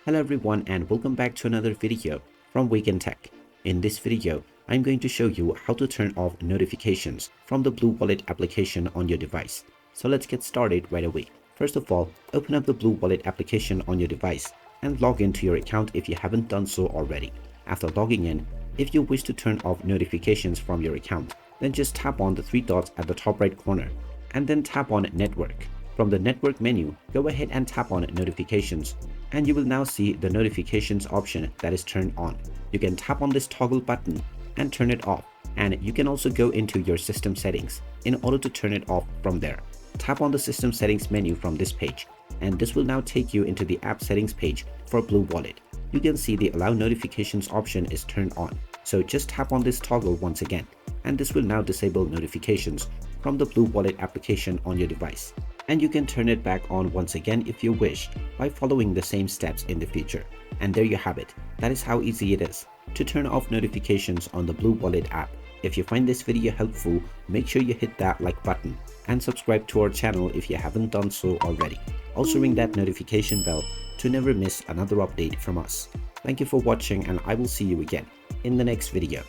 Hello everyone and welcome back to another video from Wake&Tech. In this video, I'm going to show you how to turn off notifications from the Blue Wallet application on your device. So let's get started right away. First of all, open up the Blue Wallet application on your device and log into your account if you haven't done so already. After logging in, if you wish to turn off notifications from your account, then just tap on the three dots at the top right corner and then tap on Network. From the Network menu, go ahead and tap on Notifications, and you will now see the notifications option that is turned on. You can tap on this toggle button and turn it off, and you can also go into your system settings in order to turn it off from there. Tap on the system settings menu from this page, and this will now take you into the app settings page for Blue Wallet. You can see the allow notifications option is turned on, so just tap on this toggle once again, and this will now disable notifications from the Blue Wallet application on your device. And you can turn it back on once again if you wish by following the same steps in the future. And there you have it. That is how easy it is to turn off notifications on the Blue Wallet app. If you find this video helpful, make sure you hit that like button and subscribe to our channel if you haven't done so already. Also ring that notification bell to never miss another update from us. Thank you for watching, and I will see you again in the next video.